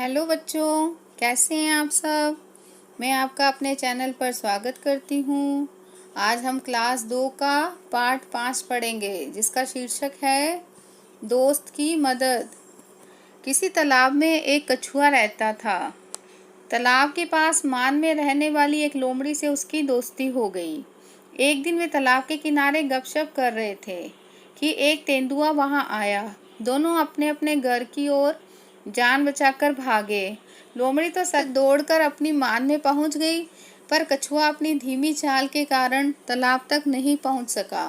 Hello बच्चों, कैसे हैं आप सब। मैं आपका अपने चैनल पर स्वागत करती हूँ। आज हम क्लास 2 का पाठ 5 पढ़ेंगे, जिसका शीर्षक है दोस्त की मदद। किसी तालाब में एक कछुआ रहता था। तालाब के पास मान में रहने वाली एक लोमड़ी से उसकी दोस्ती हो गई। एक दिन वे तालाब के किनारे गपशप कर रहे थे कि एक तेंदुआ वहां आया। दोनों अपने अपने घर की ओर जान बचाकर भागे। लोमड़ी तो सच दौड़कर अपनी मान में पहुंच गई, पर कछुआ अपनी धीमी चाल के कारण तालाब तक नहीं पहुंच सका।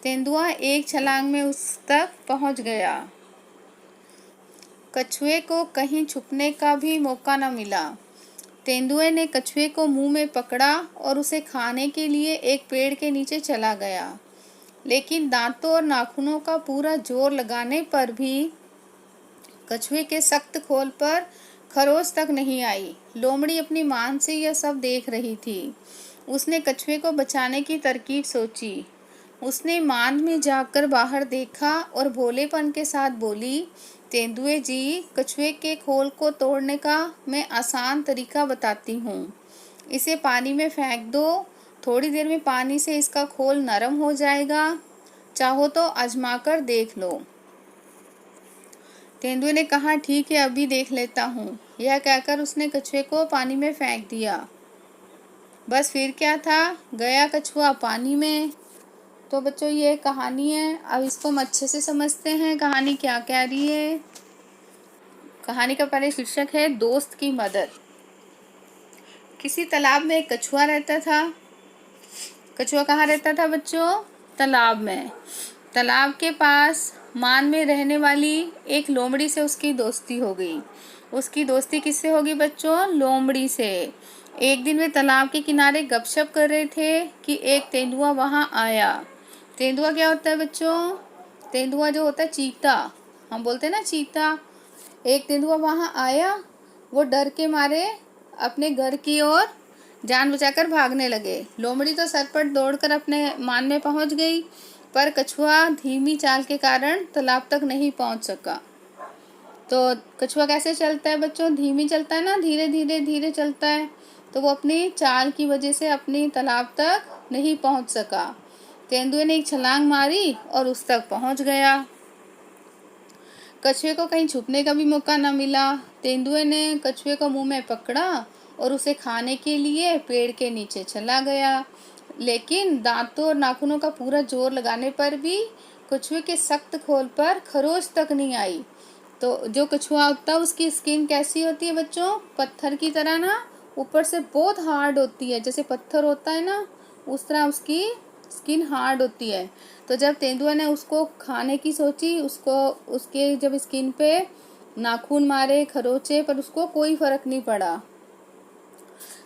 तेंदुआ एक छलांग में उस तक पहुंच गया। कछुए को कहीं छुपने का भी मौका न मिला। तेंदुए ने कछुए को मुंह में पकड़ा और उसे खाने के लिए एक पेड़ के नीचे चला गया, लेकिन दांतों और नाखूनों का पूरा जोर लगाने पर भी कछुए के सख्त खोल पर खरोच तक नहीं आई। लोमड़ी अपनी मान से यह सब देख रही थी। उसने कछुए को बचाने की तरकीब सोची। उसने मान में जाकर बाहर देखा और भोलेपन के साथ बोली, तेंदुए जी, कछुए के खोल को तोड़ने का मैं आसान तरीका बताती हूँ। इसे पानी में फेंक दो। थोड़ी देर में पानी से इसका खोल नरम हो जाएगा। चाहो तो आजमा कर देख लो। तेंदुए ने कहा, ठीक है, अभी देख लेता हूँ। यह कहकर उसने कछुए को पानी में फेंक दिया। बस फिर क्या था, गया कछुआ पानी में। तो बच्चों, ये कहानी है। अब इसको हम अच्छे से समझते हैं, कहानी क्या कह रही है। कहानी का पहले शीर्षक है दोस्त की मदद। किसी तालाब में एक कछुआ रहता था। कछुआ कहाँ रहता था बच्चों? तालाब में। तालाब के पास मान में रहने वाली एक लोमड़ी से उसकी दोस्ती हो गई। उसकी दोस्ती किससे होगी बच्चों? लोमड़ी से। एक दिन वे तालाब के किनारे गपशप कर रहे थे कि एक तेंदुआ वहां आया। तेंदुआ क्या होता है बच्चों? तेंदुआ जो होता है चीता, हम बोलते हैं ना चीता। एक तेंदुआ वहां आया। वो डर के मारे अपने घर की ओर जान बचाकर भागने लगे। लोमड़ी तो सरपट दौड़कर अपने मान में पहुंच गई, पर कछुआ धीमी चाल के कारण तालाब तक नहीं पहुंच सका। तो कछुआ कैसे चलता है बच्चों? धीमी चलता है ना, धीरे धीरे धीरे चलता है। तो वो अपनी चाल की वजह से अपनी तालाब तक नहीं पहुंच सका। तेंदुए ने एक छलांग मारी और उस तक पहुंच गया। कछुए को कहीं छुपने का भी मौका न मिला। तेंदुए ने कछुए को मुंह में पकड़ा और उसे खाने के लिए पेड़ के नीचे चला गया, लेकिन दांतों और नाखूनों का पूरा जोर लगाने पर भी कछुए के सख्त खोल पर खरोच तक नहीं आई। तो जो कछुआ होता है उसकी स्किन कैसी होती है बच्चों? पत्थर की तरह ना, ऊपर से बहुत हार्ड होती है। जैसे पत्थर होता है ना, उस तरह उसकी स्किन हार्ड होती है। तो जब तेंदुआ ने उसको खाने की सोची, उसको उसके जब स्किन पे नाखून मारे, खरोचे, पर उसको कोई फर्क नहीं पड़ा।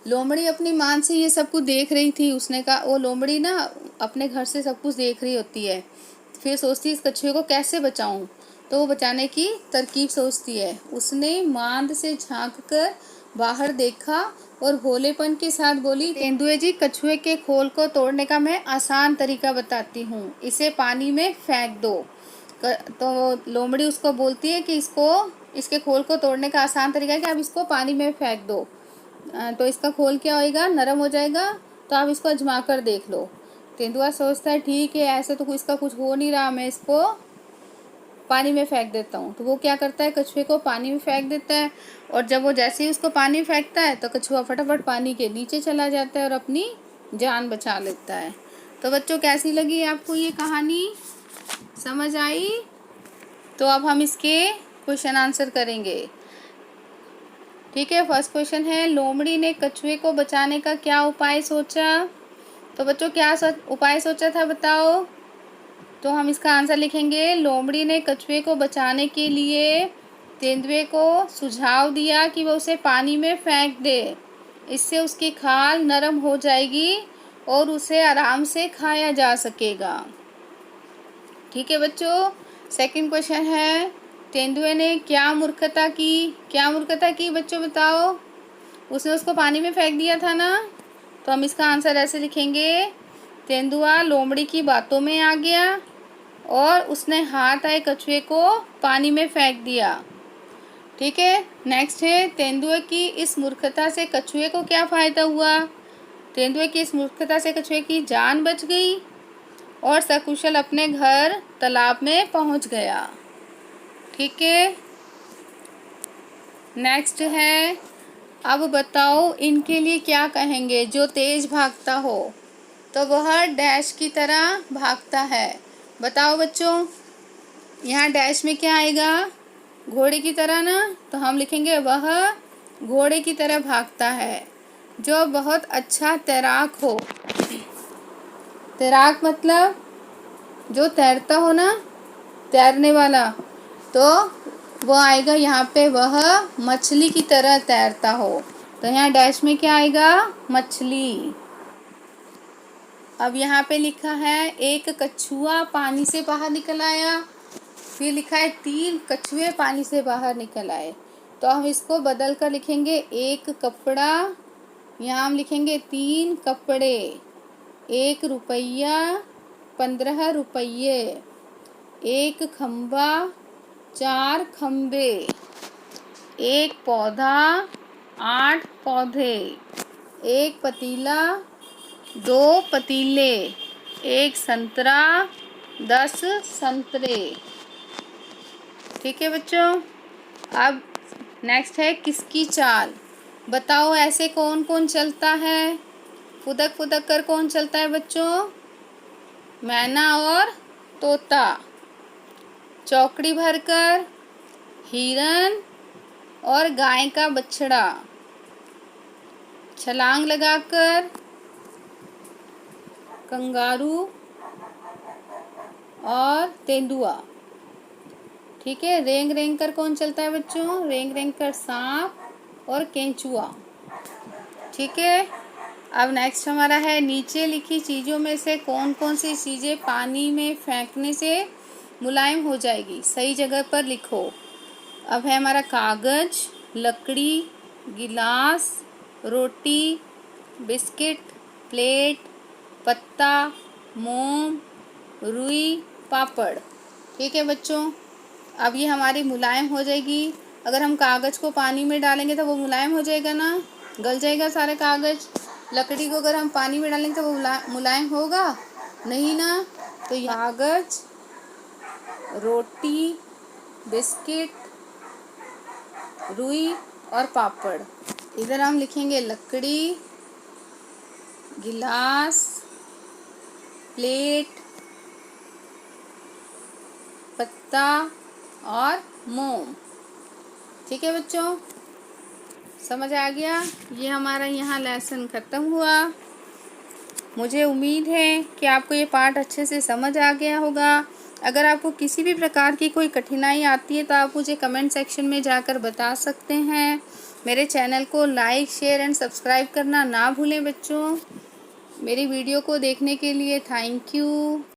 लोमड़ी अपनी मान से ये सब कुछ देख रही थी। उसने कहा, वो लोमड़ी ना अपने घर से सब कुछ देख रही होती है। फिर सोचती इस कछुए को कैसे बचाऊं। तो वो बचाने की तरकीब सोचती है। उसने मांद से झांक कर बाहर देखा और भोलेपन के साथ बोली, तेंदुए जी, कछुए के खोल को तोड़ने का मैं आसान तरीका बताती हूँ। इसे पानी में फेंक दो। तो लोमड़ी उसको बोलती है कि इसके खोल को तोड़ने का आसान तरीका है कि आप इसको पानी में फेंक दो। तो इसका खोल क्या होएगा? नरम हो जाएगा। तो आप इसको आजमा कर देख लो। तेंदुआ सोचता है, ठीक है, ऐसे तो इसका कुछ हो नहीं रहा, मैं इसको पानी में फेंक देता हूँ। तो वो क्या करता है, कछुए को पानी में फेंक देता है। और जब वो जैसे ही उसको पानी में फेंकता है तो कछुआ फटाफट पानी के नीचे चला जाता है और अपनी जान बचा लेता है। तो बच्चों, कैसी लगी आपको ये कहानी? समझ आई? तो अब हम इसके क्वेश्चन आंसर करेंगे। ठीक है, फर्स्ट क्वेश्चन है, लोमड़ी ने कछुए को बचाने का क्या उपाय सोचा? तो बच्चों, क्या उपाय सोचा था बताओ? तो हम इसका आंसर लिखेंगे, लोमड़ी ने कछुए को बचाने के लिए तेंदुए को सुझाव दिया कि वह उसे पानी में फेंक दे। इससे उसकी खाल नरम हो जाएगी और उसे आराम से खाया जा सकेगा। ठीक है बच्चों। सेकंड क्वेश्चन है, तेंदुए ने क्या मूर्खता की? क्या मूर्खता की बच्चों बताओ? उसने उसको पानी में फेंक दिया था ना। तो हम इसका आंसर ऐसे लिखेंगे, तेंदुआ लोमड़ी की बातों में आ गया और उसने हाथ आए कछुए को पानी में फेंक दिया। ठीक है। नेक्स्ट है, तेंदुए की इस मूर्खता से कछुए को क्या फ़ायदा हुआ? तेंदुए की इस मूर्खता से कछुए की जान बच गई और सकुशल अपने घर तालाब में पहुंच गया। ठीक है। नेक्स्ट है, अब बताओ इनके लिए क्या कहेंगे? जो तेज भागता हो तो वह डैश की तरह भागता है। बताओ बच्चों, यहाँ डैश में क्या आएगा? घोड़े की तरह ना, तो हम लिखेंगे वह घोड़े की तरह भागता है। जो बहुत अच्छा तैराक हो, तैराक मतलब जो तैरता हो ना, तैरने वाला, तो वो आएगा यहाँ पे वह मछली की तरह तैरता हो। तो यहाँ डैश में क्या आएगा? मछली। अब यहाँ पे लिखा है एक कछुआ पानी से बाहर निकल आया, फिर लिखा है 3 कछुए पानी से बाहर निकल आए। तो हम इसको बदल कर लिखेंगे एक कपड़ा, यहाँ हम लिखेंगे 3 कपड़े, 1 रुपया, 15 रुपये, 1 खंबा, 4 खंबे, 1 पौधा, 8 पौधे, 1 पतीला, 2 पतीले, 1 संतरा, 10 संतरे। ठीक है बच्चों। अब नेक्स्ट है किसकी चाल? बताओ ऐसे कौन कौन चलता है? फुदक फुदक कर कौन चलता है बच्चों? मैना और तोता। चौकड़ी भरकर हिरन और गाय का बछड़ा। छलांग लगाकर कंगारू और तेंदुआ। ठीक है। रेंग रेंग कर कौन चलता है बच्चों? रेंग रेंग कर सांप और केंचुआ। ठीक है। अब नेक्स्ट हमारा है नीचे लिखी चीज़ों में से कौन कौन सी चीज़ें पानी में फेंकने से मुलायम हो जाएगी? सही जगह पर लिखो। अब है हमारा कागज, लकड़ी, गिलास, रोटी, बिस्किट, प्लेट, पत्ता, मोम, रुई, पापड़। ठीक है बच्चों। अब ये हमारी मुलायम हो जाएगी। अगर हम कागज़ को पानी में डालेंगे तो वो मुलायम हो जाएगा ना, गल जाएगा सारे कागज़। लकड़ी को अगर हम पानी में डालेंगे तो वो मुलायम होगा नहीं ना। तो कागज़, रोटी, बिस्किट, रुई और पापड़। इधर हम लिखेंगे लकड़ी, गिलास, प्लेट, पत्ता और मोम। ठीक है बच्चों, समझ आ गया? ये हमारा यहाँ लेसन ख़त्म हुआ। मुझे उम्मीद है कि आपको ये पाठ अच्छे से समझ आ गया होगा। अगर आपको किसी भी प्रकार की कोई कठिनाई आती है तो आप मुझे कमेंट सेक्शन में जाकर बता सकते हैं। मेरे चैनल को लाइक, शेयर एंड सब्सक्राइब करना ना भूलें बच्चों। मेरी वीडियो को देखने के लिए थैंक यू।